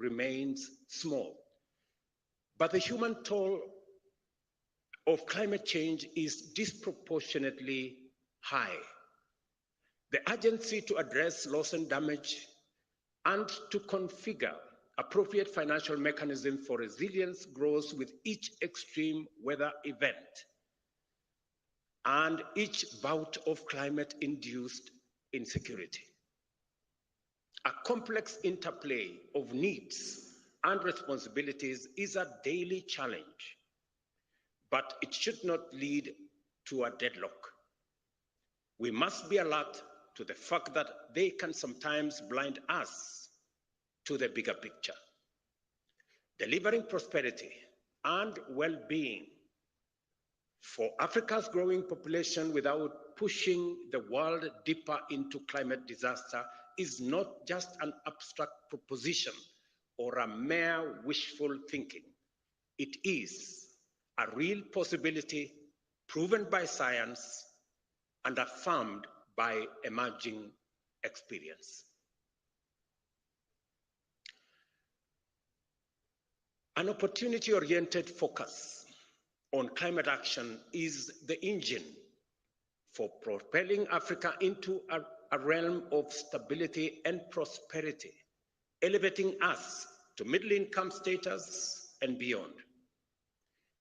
remains small. But the human toll of climate change is disproportionately high. The urgency to address loss and damage and to configure appropriate financial mechanisms for resilience grows with each extreme weather event and each bout of climate-induced insecurity. A complex interplay of needs and responsibilities is a daily challenge, but it should not lead to a deadlock. We must be alert to the fact that they can sometimes blind us to the bigger picture. Delivering prosperity and well-being for Africa's growing population without pushing the world deeper into climate disaster is not just an abstract proposition or a mere wishful thinking. It is a real possibility proven by science and affirmed by emerging experience. An opportunity-oriented focus on climate action is the engine for propelling Africa into a realm of stability and prosperity, elevating us to middle-income status and beyond.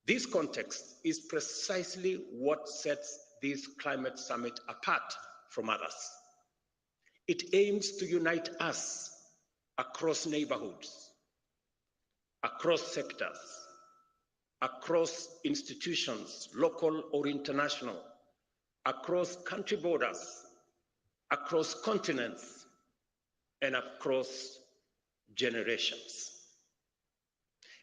This context is precisely what sets this climate summit apart from others. It aims to unite us across neighborhoods, across sectors, across institutions, local or international, across country borders, across continents, and across generations.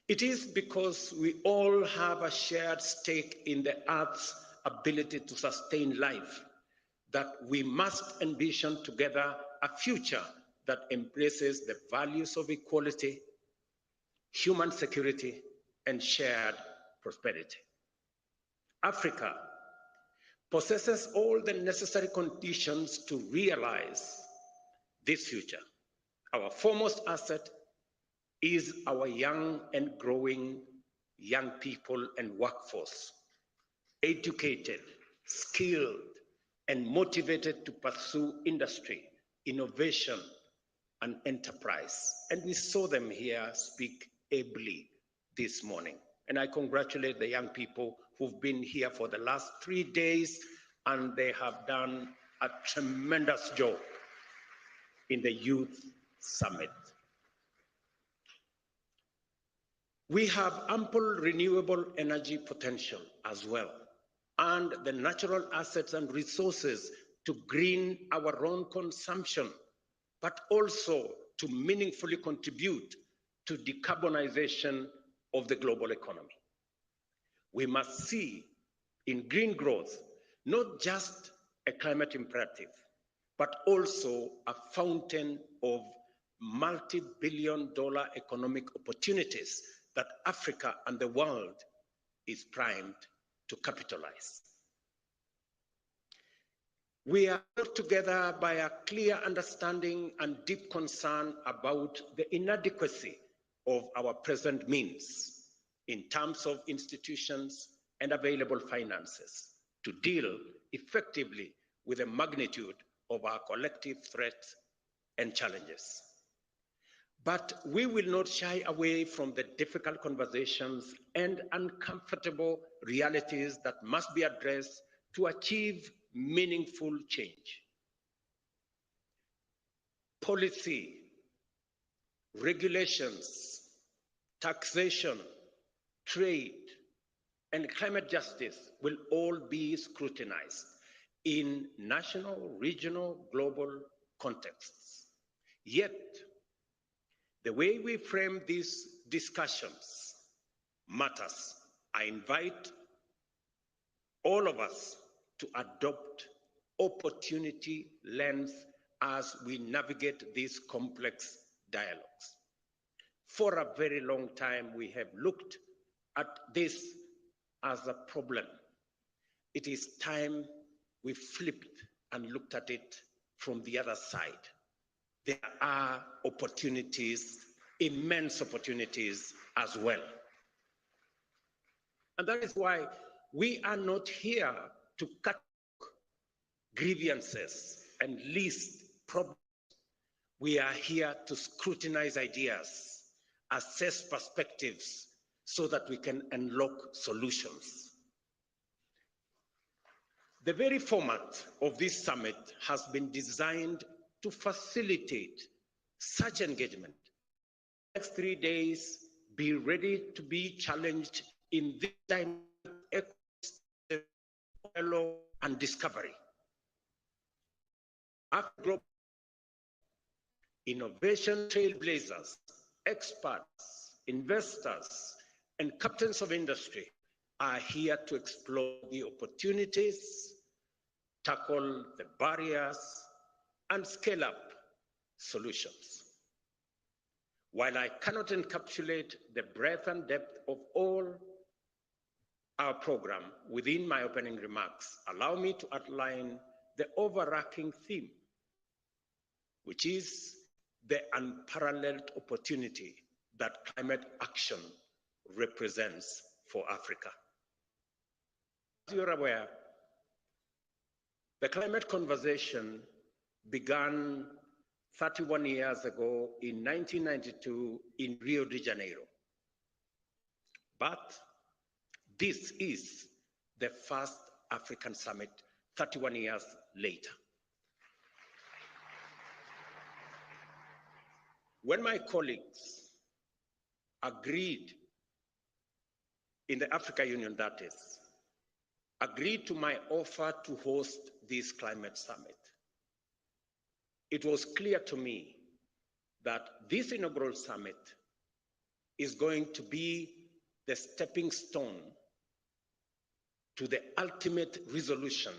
It is because we all have a shared stake in the Earth's ability to sustain life that we must envision together a future that embraces the values of equality, human security, and shared prosperity. Africa possesses all the necessary conditions to realize this future. Our foremost asset is our young and growing young people and workforce, educated, skilled, and motivated to pursue industry, innovation, and enterprise. And we saw them here speak ably this morning. And I congratulate the young people who've been here for the last 3 days, and they have done a tremendous job in the Youth Summit. We have ample renewable energy potential as well, and the natural assets and resources to green our own consumption, but also to meaningfully contribute to decarbonization of the global economy. We must see in green growth not just a climate imperative, but also a fountain of multi-billion-dollar economic opportunities that Africa and the world is primed to capitalize. We are brought together by a clear understanding and deep concern about the inadequacy of our present means in terms of institutions and available finances to deal effectively with the magnitude of our collective threats and challenges. But we will not shy away from the difficult conversations and uncomfortable realities that must be addressed to achieve meaningful change. Policy, regulations, taxation, trade, and climate justice will all be scrutinized in national, regional, global contexts. Yet, the way we frame these discussions matters. I invite all of us to adopt opportunity lens as we navigate these complex dialogues. For a very long time, we have looked at this as a problem. It is time we flipped and looked at it from the other side. There are opportunities immense opportunities as well. And that is why we are not here to cut grievances and list problems. We are here to scrutinize ideas, assess perspectives, so that we can unlock solutions. The very format of this summit has been designed to facilitate such engagement. Next 3 days, be ready to be challenged in this dynamic ecosystem and discovery. After global innovation trailblazers, experts, investors, and captains of industry are here to explore the opportunities, tackle the barriers, and scale up solutions. While I cannot encapsulate the breadth and depth of all our program within my opening remarks, allow me to outline the overarching theme, which is the unparalleled opportunity that climate action represents for Africa. As you're aware, the climate conversation began 31 years ago in 1992 in Rio de Janeiro. But this is the first African summit 31 years later. When my colleagues agreed in the Africa Union, that is, agreed to my offer to host this climate summit, it was clear to me that this inaugural summit is going to be the stepping stone to the ultimate resolution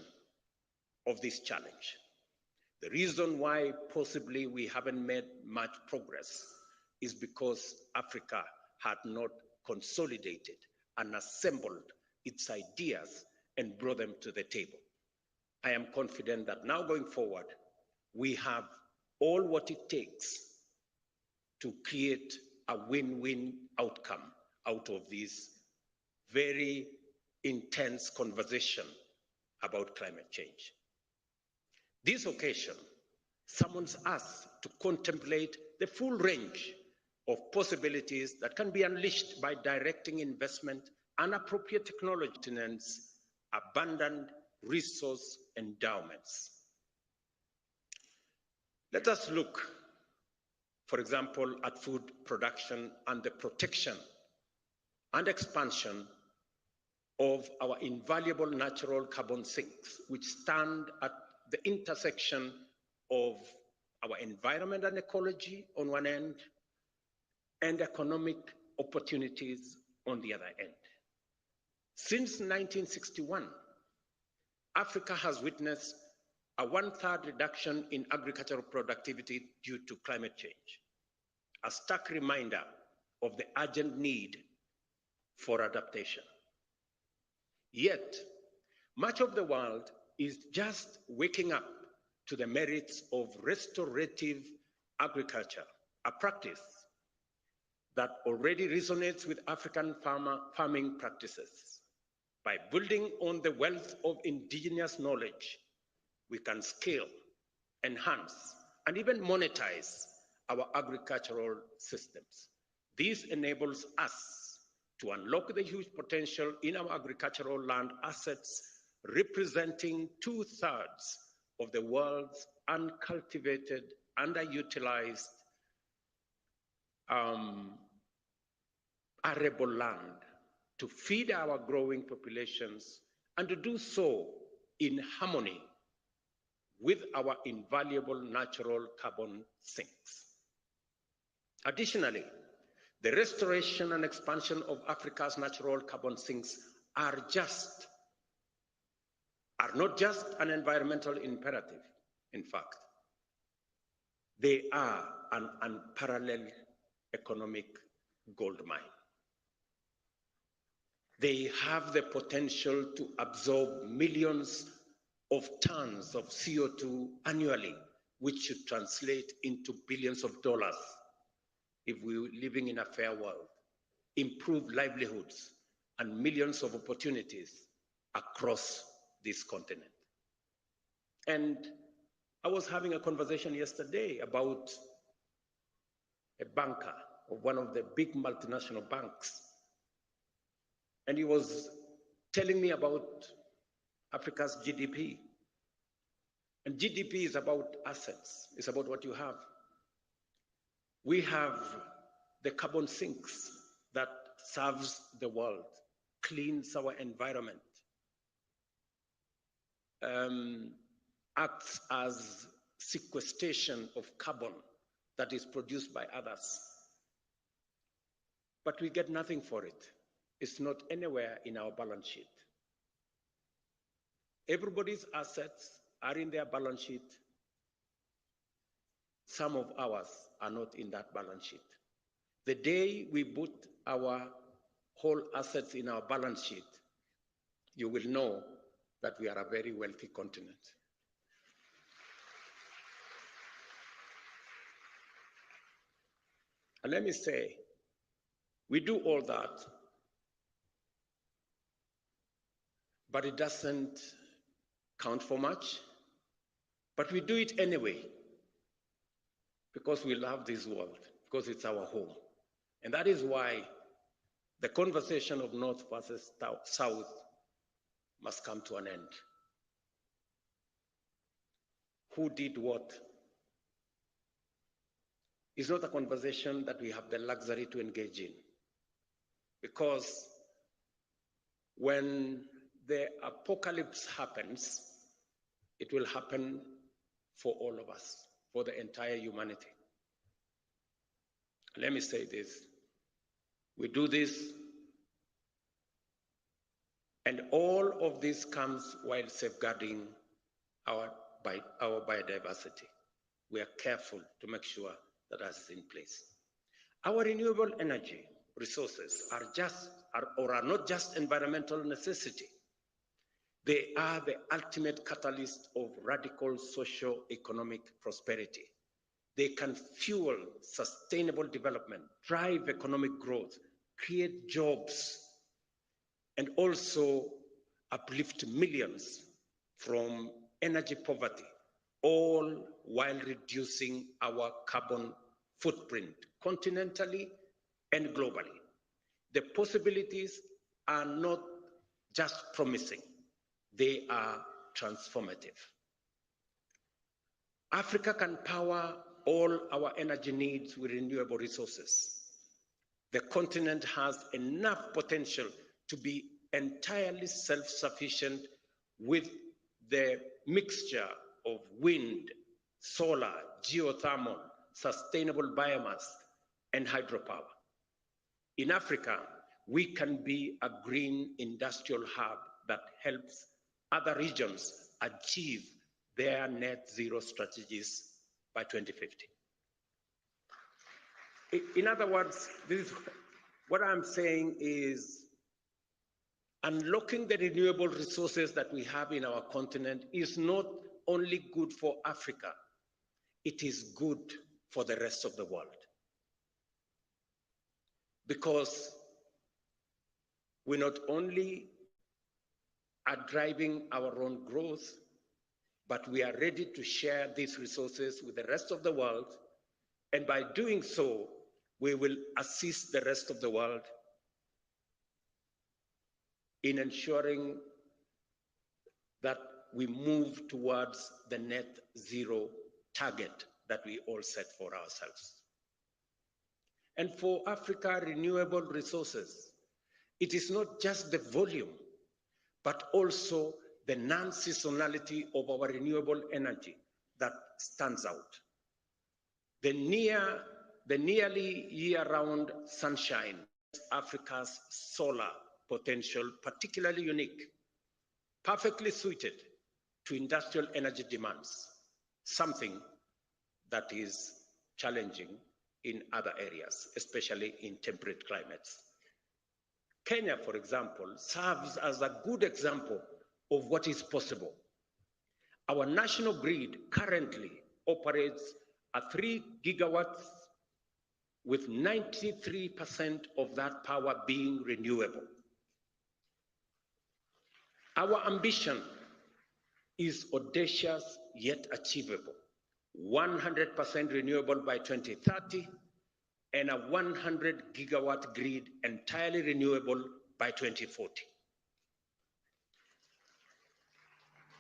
of this challenge. The reason why possibly we haven't made much progress is because Africa had not consolidated and assembled its ideas and brought them to the table. I am confident that now going forward, we have all what it takes to create a win-win outcome out of this very intense conversation about climate change. This occasion summons us to contemplate the full range of possibilities that can be unleashed by directing investment and appropriate technology maintenance, abundant resource endowments. Let us look, for example, at food production and the protection and expansion of our invaluable natural carbon sinks, which stand at the intersection of our environment and ecology on one end, and economic opportunities on the other end. Since 1961, Africa has witnessed a 1/3 reduction in agricultural productivity due to climate change, a stark reminder of the urgent need for adaptation. Yet, much of the world is just waking up to the merits of restorative agriculture, a practice that already resonates with African farming practices. By building on the wealth of indigenous knowledge, we can scale, enhance, and even monetize our agricultural systems. This enables us to unlock the huge potential in our agricultural land assets, representing 2/3 of the world's uncultivated, underutilized arable land, to feed our growing populations and to do so in harmony with our invaluable natural carbon sinks. Additionally, the restoration and expansion of Africa's natural carbon sinks are not just an environmental imperative. In fact, they are an unparalleled economic goldmine. They have the potential to absorb millions of tons of CO2 annually, which should translate into billions of dollars if we were living in a fair world, improve livelihoods and millions of opportunities across this continent. And I was having a conversation yesterday about a banker of one of the big multinational banks. And he was telling me about Africa's GDP. And GDP is about assets, it's about what you have. We have the carbon sinks that serves the world, cleans our environment, acts as sequestration of carbon that is produced by others. But we get nothing for it. It's not anywhere in our balance sheet. Everybody's assets are in their balance sheet. Some of ours are not in that balance sheet. The day we put our whole assets in our balance sheet, you will know that we are a very wealthy continent. And let me say, we do all that, but it doesn't count for much. But we do it anyway, because we love this world, because it's our home. And that is why the conversation of North versus South must come to an end. Who did what? It's not a conversation that we have the luxury to engage in, because when the apocalypse happens, it will happen for all of us, for the entire humanity. Let me say this. We do this, and all of this comes while safeguarding our biodiversity. We are careful to make sure that that is in place. Our renewable energy resources are not just environmental necessity. They are the ultimate catalyst of radical socio-economic prosperity. They can fuel sustainable development, drive economic growth, create jobs, and also uplift millions from energy poverty, all while reducing our carbon footprint continentally and globally. The possibilities are not just promising, they are transformative. Africa can power all our energy needs with renewable resources. The continent has enough potential to be entirely self-sufficient with the mixture of wind, solar, geothermal, sustainable biomass, and hydropower. In Africa, we can be a green industrial hub that helps other regions achieve their net zero strategies by 2050. In other words, what I'm saying is unlocking the renewable resources that we have in our continent is not only good for Africa, it is good for the rest of the world. Because we not only are driving our own growth, but we are ready to share these resources with the rest of the world. And by doing so, we will assist the rest of the world in ensuring that we move towards the net zero target that we all set for ourselves. And for Africa, renewable resources, it is not just the volume, but also the non-seasonality of our renewable energy that stands out. The nearly year-round sunshine is Africa's solar potential, particularly unique, perfectly suited to industrial energy demands, something that is challenging in other areas, especially in temperate climates. Kenya, for example, serves as a good example of what is possible. Our national grid currently operates a 3 gigawatts with 93% of that power being renewable. Our ambition is audacious yet achievable. 100% renewable by 2030 and a 100 gigawatt grid entirely renewable by 2040.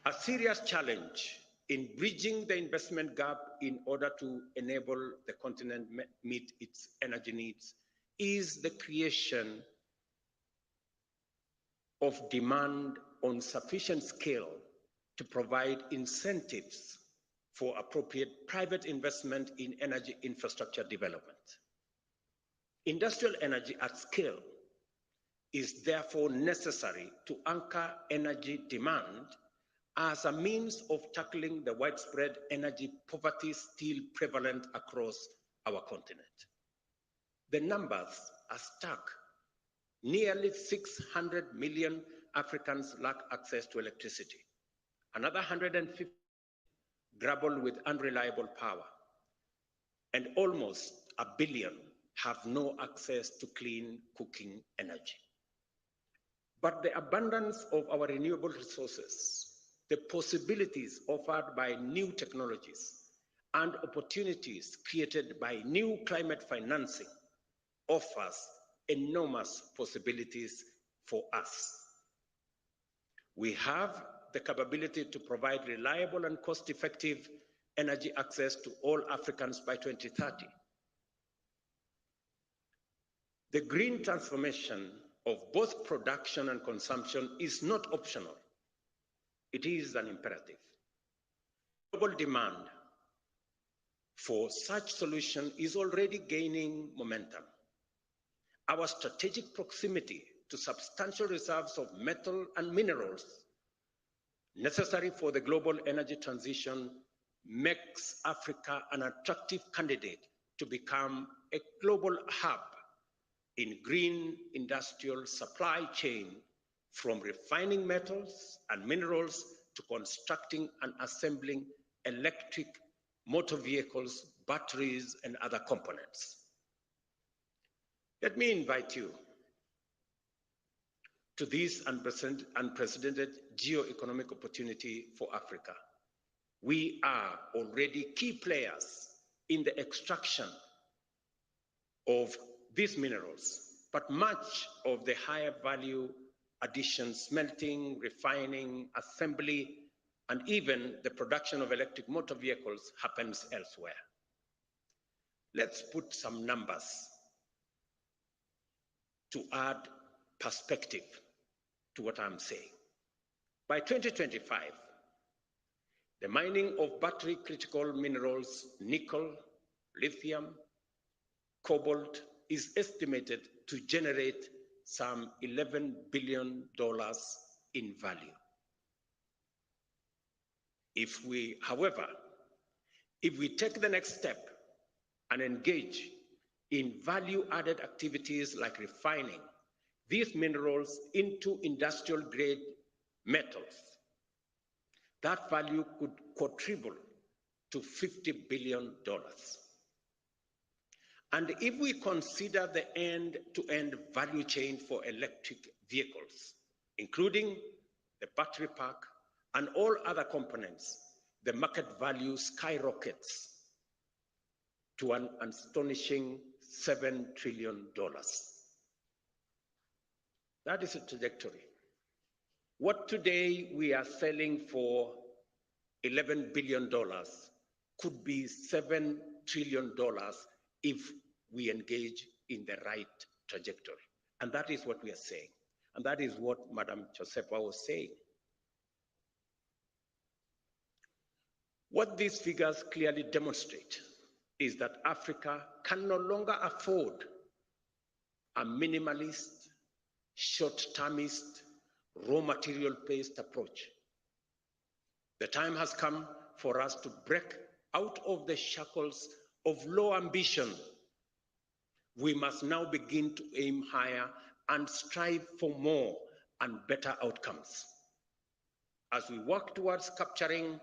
A serious challenge in bridging the investment gap in order to enable the continent meet its energy needs is the creation of demand on sufficient scale to provide incentives for appropriate private investment in energy infrastructure development. Industrial energy at scale is therefore necessary to anchor energy demand as a means of tackling the widespread energy poverty still prevalent across our continent. The numbers are stark. Nearly 600 million Africans lack access to electricity. Another 150 grapple with unreliable power. And almost 1 billion have no access to clean cooking energy. But the abundance of our renewable resources, the possibilities offered by new technologies, and opportunities created by new climate financing offers enormous possibilities for us. We have the capability to provide reliable and cost-effective energy access to all Africans by 2030. The green transformation of both production and consumption is not optional. It is an imperative. Global demand for such solution is already gaining momentum. Our strategic proximity to substantial reserves of metal and minerals necessary for the global energy transition makes Africa an attractive candidate to become a global hub in green industrial supply chain, from refining metals and minerals to constructing and assembling electric motor vehicles, batteries, and other components. Let me invite you to this unprecedented geo-economic opportunity for Africa. We are already key players in the extraction of these minerals, but much of the higher value addition, smelting, refining, assembly, and even the production of electric motor vehicles happens elsewhere. Let's put some numbers to add perspective to what I'm saying. By 2025, the mining of battery critical minerals, nickel, lithium, cobalt, is estimated to generate some $11 billion in value. However, if we take the next step and engage in value-added activities like refining these minerals into industrial-grade metals, that value could quadruple to $50 billion. And if we consider the end-to-end value chain for electric vehicles, including the battery pack and all other components, the market value skyrockets to an astonishing $7 trillion. That is a trajectory. What today we are selling for $11 billion could be $7 trillion if we engage in the right trajectory. And that is what we are saying. And that is what Madam Josefa was saying. What these figures clearly demonstrate is that Africa can no longer afford a minimalist, short-termist, raw material-based approach. The time has come for us to break out of the shackles of low ambition. We must now begin to aim higher and strive for more and better outcomes. As we work towards capturing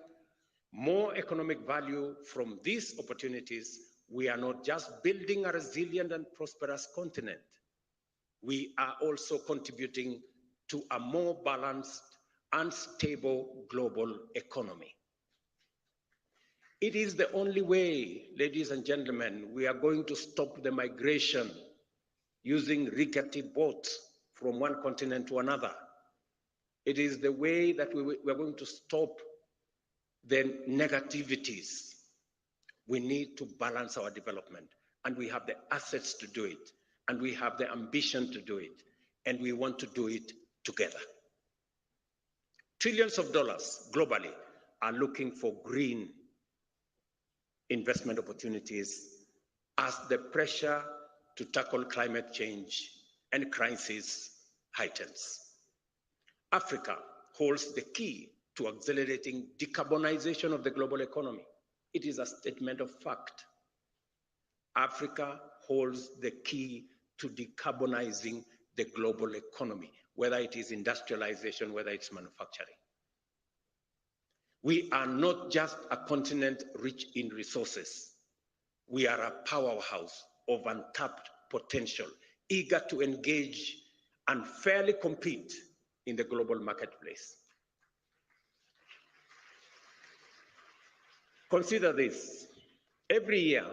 more economic value from these opportunities, we are not just building a resilient and prosperous continent, we are also contributing to a more balanced and stable global economy. It is the only way, ladies and gentlemen, we are going to stop the migration using rickety boats from one continent to another. It is the way that we are going to stop the negativities. We need to balance our development, and we have the assets to do it, and we have the ambition to do it, and we want to do it together. Trillions of dollars globally are looking for green investment opportunities as the pressure to tackle climate change and crisis heightens. Africa holds the key to accelerating decarbonization of the global economy. It is a statement of fact. Africa holds the key to decarbonizing the global economy, whether it is industrialization, whether it's manufacturing. We are not just a continent rich in resources. We are a powerhouse of untapped potential, eager to engage and fairly compete in the global marketplace. Consider this. Every year,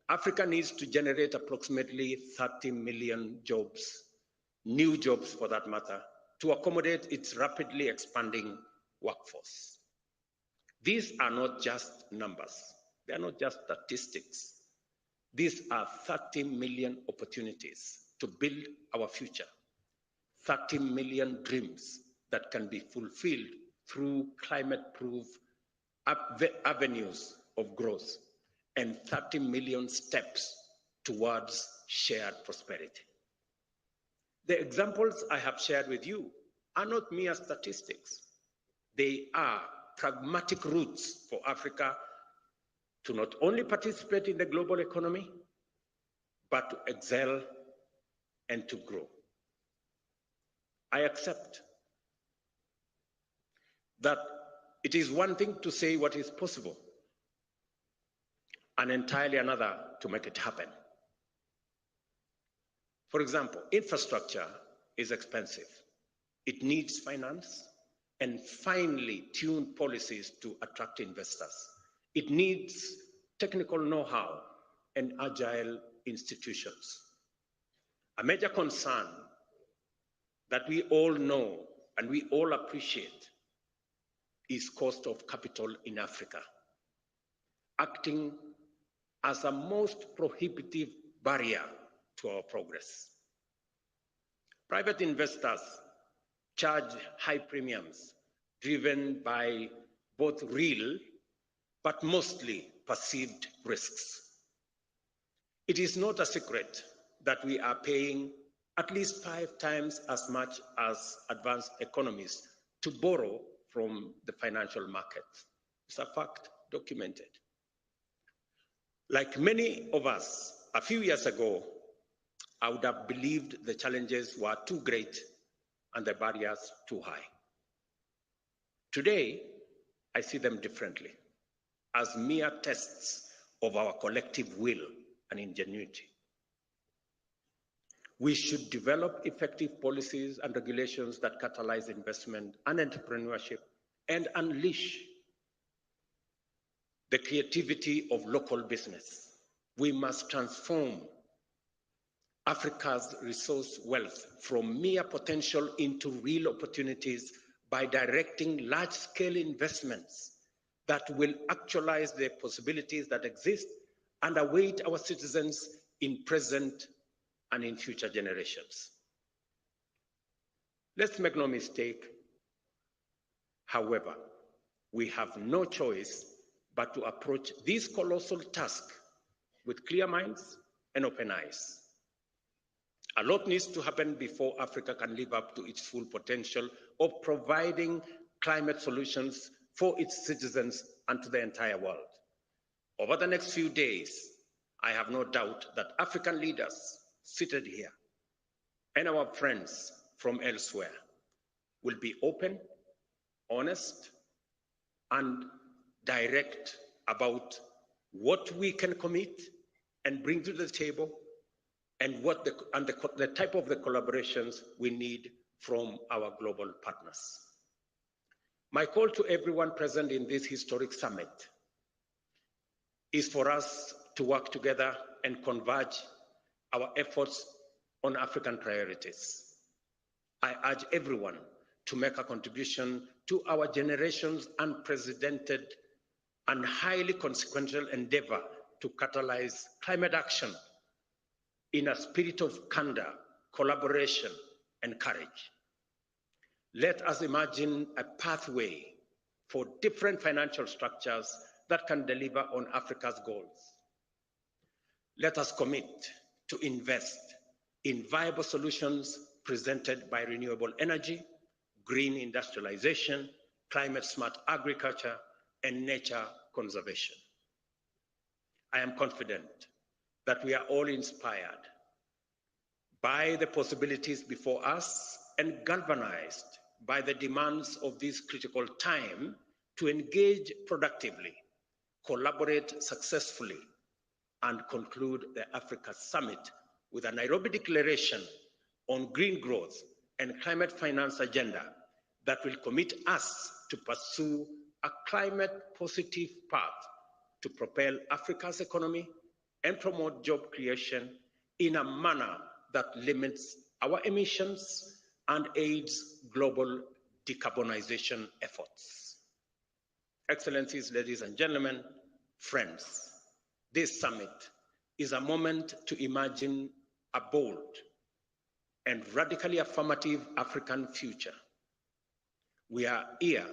Africa needs to generate approximately 30 million jobs, new jobs for that matter, to accommodate its rapidly expanding workforce. These are not just numbers. They are not just statistics. These are 30 million opportunities to build our future, 30 million dreams that can be fulfilled through climate-proof avenues of growth, and 30 million steps towards shared prosperity. The examples I have shared with you are not mere statistics. They are pragmatic routes for Africa to not only participate in the global economy, but to excel and to grow. I accept that it is one thing to say what is possible, and entirely another to make it happen. For example, infrastructure is expensive. It needs finance and finely tuned policies to attract investors. It needs technical know-how and agile institutions. A major concern that we all know and we all appreciate is cost of capital in Africa, acting as a most prohibitive barrier to our progress. Private investors charge high premiums driven by both real but mostly perceived risks. It is not a secret that we are paying at least 5 times as much as advanced economies to borrow from the financial markets. It's a fact, documented. Like many of us, a few years ago, I would have believed the challenges were too great and the barriers too high. Today, I see them differently, as mere tests of our collective will and ingenuity. We should develop effective policies and regulations that catalyze investment and entrepreneurship and unleash the creativity of local business. We must transform Africa's resource wealth from mere potential into real opportunities by directing large-scale investments that will actualize the possibilities that exist and await our citizens in present and in future generations. Let's make no mistake, however, we have no choice but to approach this colossal task with clear minds and open eyes. A lot needs to happen before Africa can live up to its full potential of providing climate solutions for its citizens and to the entire world. Over the next few days, I have no doubt that African leaders seated here and our friends from elsewhere will be open, honest, and direct about what we can commit and bring to the table, and the type of the collaborations we need from our global partners. My call to everyone present in this historic summit is for us to work together and converge our efforts on African priorities. I urge everyone to make a contribution to our generation's unprecedented and highly consequential endeavor to catalyze climate action in a spirit of candor, collaboration, and courage. Let us imagine a pathway for different financial structures that can deliver on Africa's goals. Let us commit to invest in viable solutions presented by renewable energy, green industrialization, climate-smart agriculture, and nature conservation. I am confident that we are all inspired by the possibilities before us and galvanized by the demands of this critical time to engage productively, collaborate successfully, and conclude the Africa Summit with a Nairobi Declaration on green growth and climate finance agenda that will commit us to pursue a climate-positive path to propel Africa's economy and promote job creation in a manner that limits our emissions and aids global decarbonization efforts. Excellencies, ladies and gentlemen, friends, this summit is a moment to imagine a bold and radically affirmative African future. We are here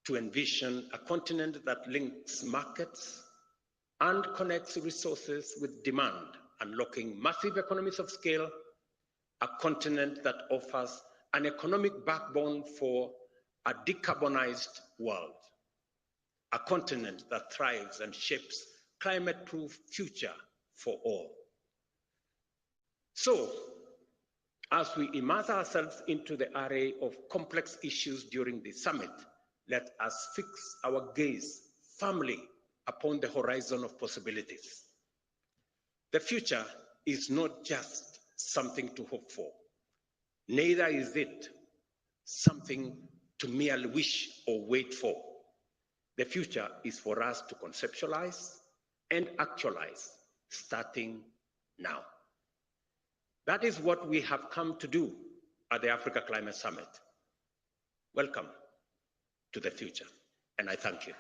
to envision a continent that links markets and connects resources with demand, unlocking massive economies of scale, a continent that offers an economic backbone for a decarbonized world, a continent that thrives and shapes climate-proof future for all. So, as we immerse ourselves into the array of complex issues during the summit, let us fix our gaze firmly upon the horizon of possibilities. The future is not just something to hope for, neither is it something to merely wish or wait for. The future is for us to conceptualize and actualize, starting now. That is what we have come to do at the Africa Climate Summit. Welcome to the future, and I thank you.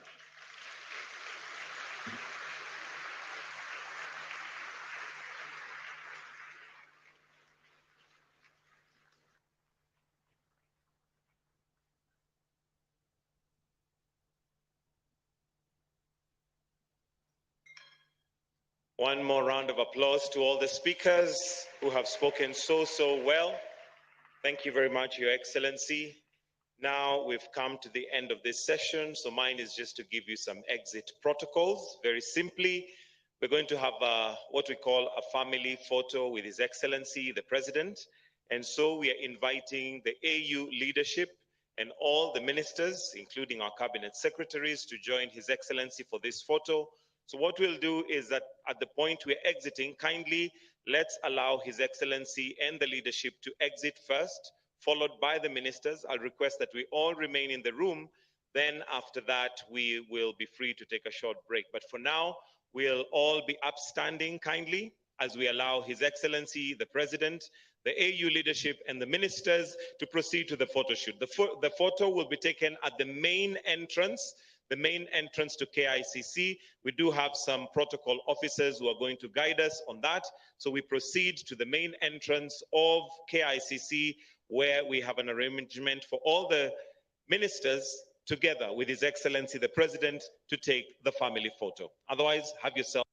One more round of applause to all the speakers who have spoken so well. Thank you very much, Your Excellency. Now we've come to the end of this session, so mine is just to give you some exit protocols. Very simply, we're going to have what we call a family photo with His Excellency, the President. And so we are inviting the AU leadership and all the ministers, including our cabinet secretaries, to join His Excellency for this photo. So what we'll do is that at the point we're exiting, kindly let's allow His Excellency and the leadership to exit first, followed by the ministers. I'll request that we all remain in the room. Then after that, we will be free to take a short break. But for now, we'll all be upstanding kindly as we allow His Excellency, the President, the AU leadership, and the ministers to proceed to the photo shoot. The photo will be taken at the main entrance to KICC. We do have some protocol officers who are going to guide us on that. So we proceed to the main entrance of KICC, where we have an arrangement for all the ministers together with His Excellency the President to take the family photo. Otherwise, have yourself.